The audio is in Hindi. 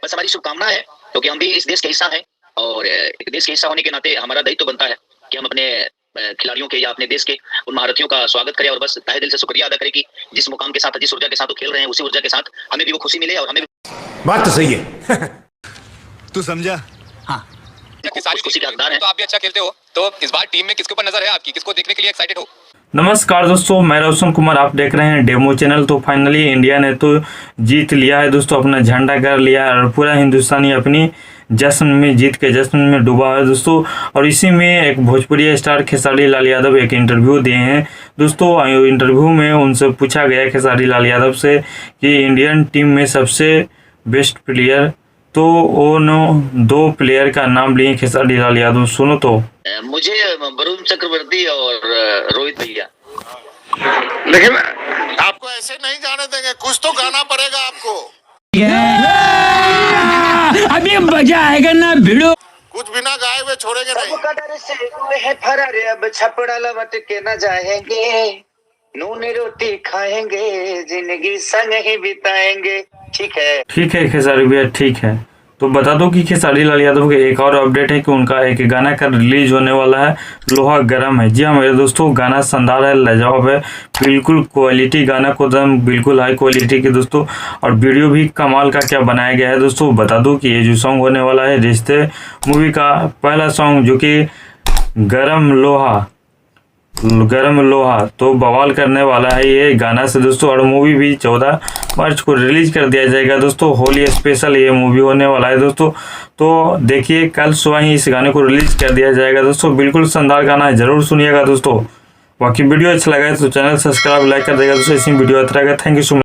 बस हमारी शुभकामना है, क्योंकि हम भी इस देश के हिस्सा हैं और एक देश के हिस्सा होने के नाते हमारा दायित्व बनता है कि हम अपने खिलाड़ियों के या अपने देश के उन महारथियों का स्वागत करें और बस तहे दिल से शुक्रिया अदा करें कि जिस मुकाम के साथ, जिस ऊर्जा के साथ वो खेल रहे हैं, उसी ऊर्जा के साथ हमें भी वो खुशी मिले और हमें भी। बात तो सही है। तू समझा? हाँ। खुशी के हकदार हैं। तो आप भी अच्छा खेलते हो, तो इस बार टीम में किसके ऊपर नजर है आपकी, किसको देखने के लिए एक्साइटेड हो? नमस्कार दोस्तों, मैं रोशन कुमार, आप देख रहे हैं डेमो चैनल। तो फाइनली इंडिया ने तो जीत लिया है दोस्तों, अपना झंडा कर लिया है और पूरा हिंदुस्तानी अपनी जश्न में, जीत के जश्न में डूबा है दोस्तों। और इसी में एक भोजपुरी स्टार खेसारी लाल यादव एक इंटरव्यू दिए हैं दोस्तों। इंटरव्यू में उनसे पूछा गया खेसारी लाल यादव से कि इंडियन टीम में सबसे बेस्ट प्लेयर, तो वो 2 प्लेयर का नाम लिए खेसारी लाल यादव। सुनो तो। मुझे वरुण चक्रवर्ती और रोहित भैया। लेकिन आपको ऐसे नहीं जाने देंगे, कुछ तो गाना पड़ेगा आपको। अभी मजा आएगा ना भिड़ो। कुछ बिना गाए हुए छोड़ेंगे नहीं। सबका डर से हुए हैं फरार, अब छपड़ा लवट के न जाएंगे, नून रोटी खाएंगे, जिंदगी संग ही बिताएंगे। ठीक है, ठीक है खेसारी भैया, ठीक है। तो बता दो कि खेसारी लाल यादव के एक और अपडेट है कि उनका एक गाना का रिलीज होने वाला है, लोहा गरम है। जी हाँ मेरे दोस्तों, गाना शानदार है, लाजवाब है, बिल्कुल क्वालिटी गाना को दम, बिल्कुल हाई क्वालिटी के दोस्तों। और वीडियो भी कमाल का क्या बनाया गया है दोस्तों। बता दो कि ये जो सॉन्ग होने वाला है रिश्ते मूवी का पहला सॉन्ग, जो कि गरम लोहा, तो बवाल करने वाला है ये गाना से दोस्तों। और मूवी भी 14 मार्च को रिलीज कर दिया जाएगा दोस्तों, होली स्पेशल ये मूवी होने वाला है दोस्तों। तो देखिए कल सुबह ही इस गाने को रिलीज कर दिया जाएगा दोस्तों। बिल्कुल शानदार गाना है, जरूर सुनिएगा दोस्तों। बाकी वीडियो अच्छा लगा है तो चैनल सब्सक्राइब लाइक कर देगा दोस्तों। इसी वीडियो अच्छा लगा, थैंक यू सो मच।